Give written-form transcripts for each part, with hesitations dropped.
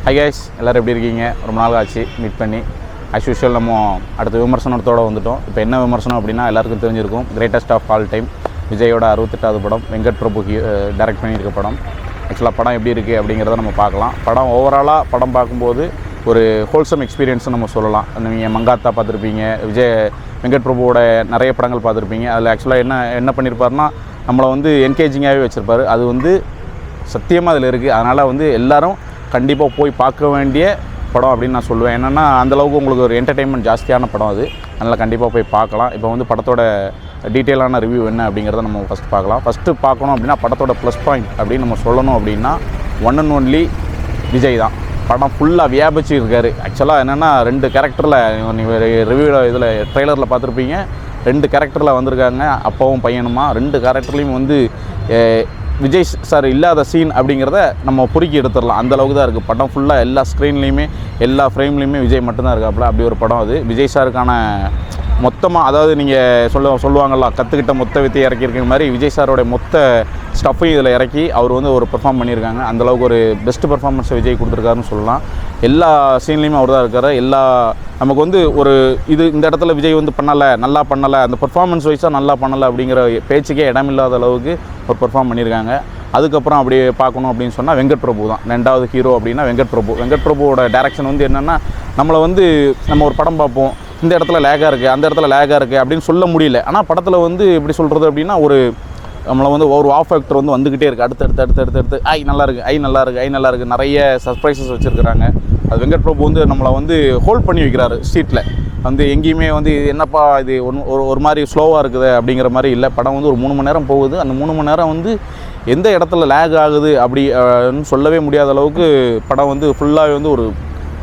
Hi guys, எல்லோரும் எப்படி இருக்கீங்க? ரொம்ப நாள் ஆச்சு மீட் பண்ணி. ஆஸ் யூஷுவல் நம்ம அடுத்த விமர்சனத்தோடு வந்துவிட்டோம். இப்போ என்ன விமர்சனம் அப்படின்னா எல்லாருக்கும் தெரிஞ்சிருக்கும். கிரேட்டஸ்ட் ஆஃப் ஆல் டைம் விஜயோட 68வது படம், வெங்கட் பிரபு டைரக்ட் பண்ணியிருக்க படம். ஆக்சுவலாக படம் எப்படி இருக்குது அப்படிங்கிறத நம்ம பார்க்கலாம். படம் ஓவராலாக படம் பார்க்கும்போது ஒரு ஹோல்சம் எக்ஸ்பீரியன்ஸ்னு நம்ம சொல்லலாம். நீங்கள் மங்காத்தா பார்த்துருப்பீங்க, வெங்கட் பிரபுவோட நிறைய படங்கள் பார்த்துருப்பீங்க. அதில் ஆக்சுவலாக என்ன பண்ணியிருப்பாருன்னா நம்மளை வந்து என்கேஜிங்காகவே வச்சுருப்பார். அது வந்து சத்தியமாக அதில் இருக்குது. அதனால் எல்லோரும் கண்டிப்பாக போய் பார்க்க வேண்டிய படம் அப்படின்னு நான் சொல்லுவேன். என்னென்னா அந்தளவுக்கு உங்களுக்கு ஒரு என்டர்டெயின்மெண்ட் ஜாஸ்தியான படம் அது. அதனால் கண்டிப்பாக போய் பார்க்கலாம். இப்போ படத்தோட டீட்டெயிலான ரிவ்யூ என்ன அப்படிங்கிறத நம்ம ஃபஸ்ட்டு பார்க்கலாம். ஃபஸ்ட்டு பார்க்கணும் அப்படின்னா படத்தோட ப்ளஸ் பாயிண்ட் அப்படின்னு நம்ம சொல்லணும் அப்படின்னா ஒன் அண்ட் ஒன்லி விஜய் தான். படம் ஃபுல்லாக வியாபிச்சு இருக்கார். ஆக்சுவலாக என்னென்னா 2 கேரக்டரில் நீங்கள் ரிவ்யூவில் இதில் ட்ரெய்லரில் பார்த்துருப்பீங்க. 2 கேரக்டரில் வந்திருக்காங்க, அப்பாவும் பையனுமா. 2 கேரக்டர்லேயும் விஜய் சார் இல்லாத சீன் அப்படிங்கிறத நம்ம பொறுக்கி எடுத்துடலாம். அந்தளவுக்கு தான் இருக்குது படம் ஃபுல்லாக. எல்லா ஸ்க்ரீன்லேயுமே எல்லா ஃப்ரேம்லேயுமே விஜய் மட்டும்தான் இருக்காப்புல. அப்படி ஒரு படம் அது. விஜய் சாருக்கான மொத்தமாக, அதாவது நீங்கள் சொல்லுவாங்கள்ல, கற்றுக்கிட்ட மொத்த வித்தையை இறக்கியிருக்கிற மாதிரி விஜய் சாரோடைய மொத்த ஸ்டஃப்பையும் இதில் இறக்கி அவர் ஒரு பெர்ஃபார்ம் பண்ணியிருக்காங்க. அந்தளவுக்கு ஒரு பெஸ்ட் பெர்ஃபார்மன்ஸை விஜய் கொடுத்துருக்காருன்னு சொல்லலாம். எல்லா சீன்லேயுமே அவர் தான் இருக்கார். நமக்கு ஒரு இந்த இடத்துல விஜய் நல்லா பண்ணலை, அந்த பெர்ஃபார்மன்ஸ் வைஸாக நல்லா பண்ணலை அப்படிங்கிற பேச்சுக்கே இடமில்லாத அளவுக்கு ஒரு பெர்ஃபார்ம் பண்ணியிருக்காங்க. அதுக்கப்புறம் அப்படி பார்க்கணும் அப்படின்னு சொன்னால் வெங்கட் பிரபு தான் 2வது ஹீரோ அப்படின்னா வெங்கட் பிரபுவோட டைரக்ஷன் என்னென்னா நம்மளை நம்ம ஒரு படம் பார்ப்போம், இந்த இடத்துல லேகாக இருக்குது, அந்த இடத்துல லேகாக இருக்குது அப்படின்னு சொல்ல முடியல. ஆனால் படத்தில் எப்படி சொல்கிறது அப்படின்னா நம்மளை ஒரு ஆஃப் ஃபேக்டர் வந்துக்கிட்டே இருக்குது. அடுத்து ஐ நல்லா இருக்குது நிறைய சர்ப்ரைசஸ் வச்சுருக்கிறாங்க. அது வெங்கட் பிரபு நம்மளை ஹோல்ட் பண்ணி வைக்கிறாரு சீட்டில். எங்கேயுமே என்னப்பா இது ஒரு மாதிரி ஸ்லோவாக இருக்குது அப்படிங்கிற மாதிரி இல்லை. படம் ஒரு 3 மணி நேரம் போகுது. அந்த 3 மணி நேரம் எந்த இடத்துல லேக் ஆகுது அப்படின்னு சொல்லவே முடியாத அளவுக்கு படம் ஃபுல்லாகவே ஒரு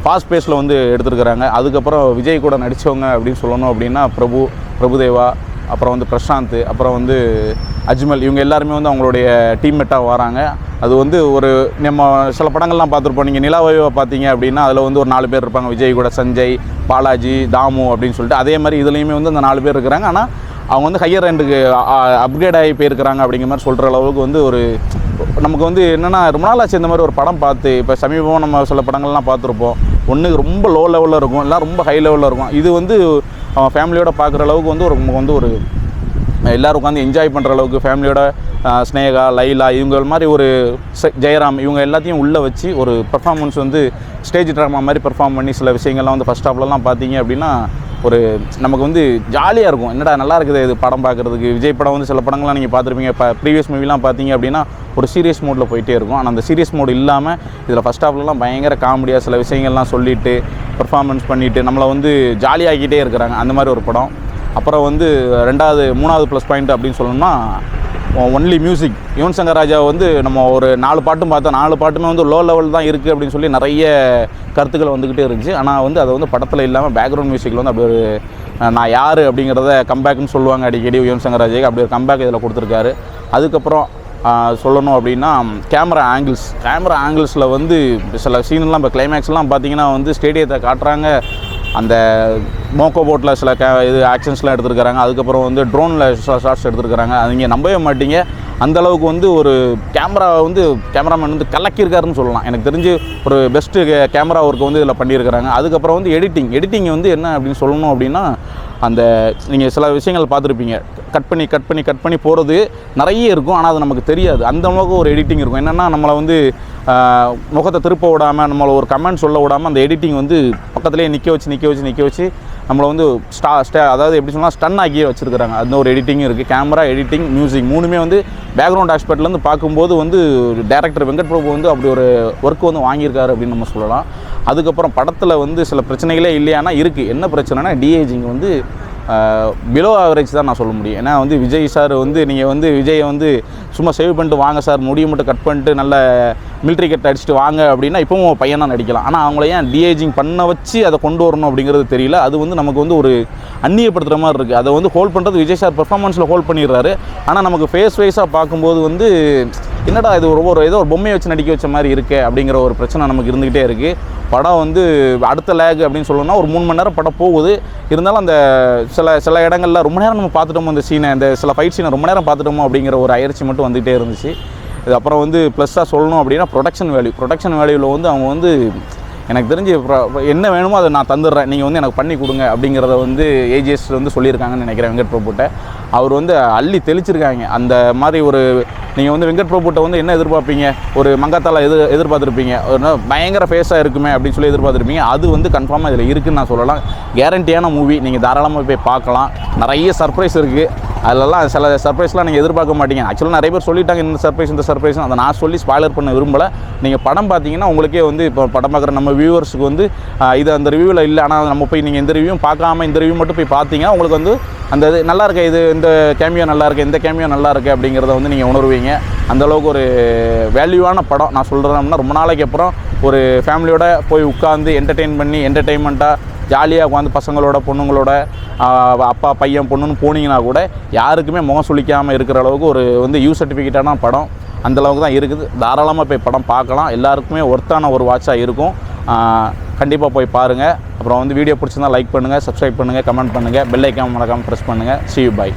ஃபாஸ்ட் பேஸில் எடுத்துருக்கிறாங்க. அதுக்கப்புறம் விஜய் கூட நடித்தவங்க அப்படின்னு சொல்லணும் அப்படின்னா பிரபுதேவா, அப்புறம் பிரசாந்த், அப்புறம் அஜ்மல், இவங்க எல்லாருமே அவங்களுடைய டீம்மேட்டாக வராங்க. அது ஒரு நம்ம சில படங்கள்லாம் பார்த்துருப்போம். நீங்கள் நிலாவையை பார்த்தீங்க அப்படின்னா அதில் ஒரு 4 பேர் இருப்பாங்க. விஜய் கூட சஞ்சய், பாலாஜி, தாமு அப்படின்னு சொல்லிட்டு. அதே மாதிரி இதுலேயுமே அந்த 4 பேர் இருக்கிறாங்க. ஆனால் அவங்க ஹையர் ரெண்டுக்கு அப்கிரேட் ஆகி போயிருக்கிறாங்க அப்படிங்கிற மாதிரி சொல்கிற அளவுக்கு நமக்கு என்னென்னா ரொம்ப நாள் ஆச்சு இந்த மாதிரி ஒரு படம் பார்த்து. இப்போ சமீபமாக நம்ம சில படங்கள்லாம் பார்த்துருப்போம். ஒன்று ரொம்ப லோ லெவலில் இருக்கும், இல்லை ரொம்ப ஹை லெவலில் இருக்கும். இது அவன் ஃபேமிலியோட பார்க்குற அளவுக்கு ஒரு எல்லோரும் உட்காந்து என்ஜாய் பண்ணுற அளவுக்கு ஃபேமிலியோட ஸ்னேகா, லைலா, இவங்க மாதிரி ஜெயராம், இவங்க எல்லாத்தையும் உள்ளே வச்சு ஒரு பெர்ஃபார்மன்ஸ் ஸ்டேஜ் ட்ராமா மாதிரி பெர்ஃபார்ம் பண்ணி சில விஷயங்கள்லாம் ஃபஸ்ட் ஹாஃப்லலாம் பார்த்தீங்க அப்படின்னா நமக்கு ஜாலியாக இருக்கும். என்னடா நல்லா இருக்குது இது படம் பார்க்குறதுக்கு. விஜய் படம் சில படங்கள்லாம் நீங்கள் பார்த்துருப்பீங்க. இப்போ ப்ரீவியஸ் மூவிலாம் பார்த்தீங்க அப்படின்னா ஒரு சீரியஸ் மோடில் போயிட்டே இருக்கும். ஆனால் அந்த சீரியஸ் மோடு இல்லாமல் இதில் ஃபஸ்ட் ஹாஃப்லலாம் பயங்கர காமெடியாக சில விஷயங்கள்லாம் சொல்லிவிட்டு பெர்ஃபார்மன்ஸ் பண்ணிவிட்டு நம்மளை ஜாலியாகிட்டே இருக்கிறாங்க. அந்த மாதிரி ஒரு படம். அப்புறம் 3வது ப்ளஸ் பாயிண்ட் அப்படின்னு சொல்லணும்னா ஒன்லி மியூசிக். யுவன் சங்கர் ராஜா நம்ம ஒரு 4 பாட்டும் பார்த்தா 4 பாட்டுமே லோ லெவல் தான் இருக்குது அப்படின்னு சொல்லி நிறைய கருத்துக்கள் வந்துக்கிட்டே இருந்துச்சு. ஆனால் அதை படத்தில் இல்லாமல் பேக்ரவுண்ட் மியூசிக்கில் அப்படி ஒரு நான் யார் அப்படிங்கிறத கம்பேக்னு சொல்லுவாங்க அடிக்கடி. யுவன் சங்கர் ராஜாக்கு அப்படி ஒரு கம்பேக் இதில் கொடுத்துருக்காரு. அதுக்கப்புறம் சொல்லணும் அப்படின்னா கேமரா ஆங்கிள்ஸில் சில சீன்லாம் இப்போ கிளைமேக்ஸ்லாம் பார்த்தீங்கன்னா ஸ்டேடியத்தை காட்டுறாங்க. அந்த மோக்கோ போட்டில் சில ஆக்ஷன்ஸ்லாம் எடுத்துருக்காங்க. அதுக்கப்புறம் ட்ரோனில் ஷார்ட்ஸ் எடுத்துருக்காங்க. அது நீங்கள் நம்பவே மாட்டீங்க. அந்தளவுக்கு ஒரு கேமராமேன் கலக்கியிருக்காருன்னு சொல்லலாம். எனக்கு தெரிஞ்சு ஒரு பெஸ்ட்டு கேமரா ஒர்க்கு இதில் பண்ணியிருக்கிறாங்க. அதுக்கப்புறம் எடிட்டிங் என்ன அப்படின்னு சொல்லணும் அப்படின்னா நீங்கள் சில விஷயங்கள் பார்த்துருப்பீங்க. கட் பண்ணி போகிறது நிறைய இருக்கும். ஆனால் அது நமக்கு தெரியாது. அந்த அளவுக்கு ஒரு எடிட்டிங் இருக்கும். என்னென்னா நம்மளை முகத்தை திருப்ப விடாமல், நம்மளை ஒரு கமெண்ட் சொல்ல விடாமல் அந்த எடிட்டிங் பக்கத்துலேயே நிற்க வச்சு நம்மளை அதாவது எப்படி சொன்னால் ஸ்டன் ஆகியே வச்சுருக்கிறாங்க. அந்த ஒரு எடிட்டிங்கும் இருக்குது. கேமரா, எடிட்டிங், மியூசிக் மூணுமே பேக்ரவுண்ட் ஆஸ்பெக்ட்லேருந்து பார்க்கும்போது டைரக்டர் வெங்கட் பிரபு அப்படி ஒரு ஒர்க் வாங்கியிருக்காரு அப்படின்னு நம்ம சொல்லலாம். அதுக்கப்புறம் படத்தில் சில பிரச்சனைகளே இல்லையானா இருக்குது. என்ன பிரச்சனைனா டிஏஜிங் பிலோ ஆவரேஜ் தான் நான் சொல்ல முடியும். ஏன்னா விஜய் சார் நீங்கள் விஜயை சும்மா சேவ் பண்ணிட்டு வாங்க சார், முடியை மட்டும் கட் பண்ணிட்டு நல்ல மிலிட்ரி கட் அடிச்சுட்டு வாங்க அப்படின்னா இப்போவும் பையனாக நடிக்கலாம். ஆனால் அவங்கள ஏன் டிஏஜிங் பண்ண வச்சு அதை கொண்டு வரணும் அப்படிங்கிறது தெரியல. அது நமக்கு ஒரு அந்நியப்படுத்துகிற மாதிரி இருக்குது. அதை ஹோல்ட் பண்ணுறது விஜய் சார் பெர்ஃபார்மன்ஸில் ஹோல்ட் பண்ணிடுறாரு. ஆனால் நமக்கு ஃபேஸ் வைஸாக பார்க்கும்போது என்னடா இது ஏதோ ஒரு பொம்மையை வச்சு நடிக்க வச்ச மாதிரி இருக்குது அப்படிங்கிற ஒரு பிரச்சனை நமக்கு இருந்துக்கிட்டே இருக்குது. படம் அடுத்த லேக் அப்படின்னு சொல்லணும்னா ஒரு 3 மணி நேரம் படம் போகுது. இருந்தாலும் அந்த சில இடங்களில் ரொம்ப நேரம் நம்ம பார்த்துட்டோமோ, அந்த சீனை, இந்த சில ஃபைட் சீனை ரொம்ப நேரம் பார்த்துட்டோமோ அப்படிங்கிற ஒரு அயற்சி மட்டும் வந்துகிட்டே இருந்துச்சு. இது அப்புறம் வந்து ப்ளஸ்ஸாக சொல்லணும் அப்படின்னா ப்ரொடக்ஷன் வேல்யூவில் வந்து அவங்க வந்து எனக்கு தெரிஞ்சு என்ன வேணுமோ அதை நான் தந்துடுறேன், நீங்கள் வந்து எனக்கு பண்ணி கொடுங்க அப்படிங்கிறத வந்து ஏஜிஎஸ் வந்து சொல்லியிருக்காங்கன்னு நினைக்கிறேன் வெங்கட் பிரபுட்ட. அவர் வந்து அள்ளி தெளிச்சிருக்காங்க. அந்த மாதிரி ஒரு நீங்கள் வந்து வெங்கட் பிரபுட்ட வந்து என்ன எதிர்பார்ப்பீங்க, ஒரு மங்காத்தால எதிர்பார்த்துருப்பீங்க, ஒரு பயங்கர ஃபேஸாக இருக்குமே அப்படின்னு சொல்லி எதிர்பார்த்துருப்பீங்க. அது வந்து கன்ஃபார்மாக இதில் இருக்குதுன்னு நான் சொல்லலாம். கேரண்டியான மூவி, நீங்கள் தாராளமாக போய் பார்க்கலாம். நிறைய சர்ப்ரைஸ் இருக்குது. அதிலலாம் சில சர்ப்ரைஸ்லாம் நீங்கள் எதிர்பார்க்க மாட்டீங்க. ஆக்சுவலாக நிறைய பேர் சொல்லிட்டாங்க இந்த சர்ப்ரைஸ் அதை நான் சொல்லி ஸ்பாய்லர் பண்ண விரும்பலை. நீங்கள் படம் பார்த்தீங்கன்னா உங்களுக்கே வந்து இப்போ படம் பார்க்குற நம்ம வியூவர்ஸுக்கு வந்து இது அந்த ரிவ்யூவில் இல்லை, ஆனால் நம்ம போய் நீங்கள் இந்த ரிவ்யூவும் பார்க்காம இந்த ரிவ்யூ மட்டும் போய் பார்த்தீங்கன்னா உங்களுக்கு வந்து அந்த இது நல்லா இருக்கு, இது இந்த கேமியோ நல்லா இருக்குது, இந்த கேமியோ நல்லா இருக்குது அப்படிங்கிறத வந்து நீங்கள் உணர்வீங்க. அந்தளவுக்கு ஒரு வேல்யூவான படம். நான் சொல்கிறேன்னா ரொம்ப நாளைக்கு அப்புறம் ஒரு ஃபேமிலியோட போய் உட்காந்து என்டர்டெயின்மெண்ட்டாக ஜாலியாக உட்காந்து பசங்களோட பொண்ணுங்களோட அப்பா பையன் பொண்ணுன்னு போனீங்கன்னா கூட யாருக்குமே முகம் சுளிக்காமல் இருக்கிற அளவுக்கு ஒரு வந்து யூ சர்டிஃபிகேட்டான படம் அந்தளவுக்கு தான் இருக்குது. தாராளமாக போய் படம் பார்க்கலாம். எல்லாருக்குமே ஒர்த்தான ஒரு வாட்சாக இருக்கும். கண்டிப்பாக போய் பாருங்கள். அப்புறம் வந்து வீடியோ பிடிச்சிருந்தால் லைக் பண்ணுங்கள், சப்ஸ்கிரைப் பண்ணுங்கள், கமெண்ட் பண்ணுங்கள், பெல் ஐக்கான் மறக்காமல் ப்ரெஸ் பண்ணுங்கள். See you, bye.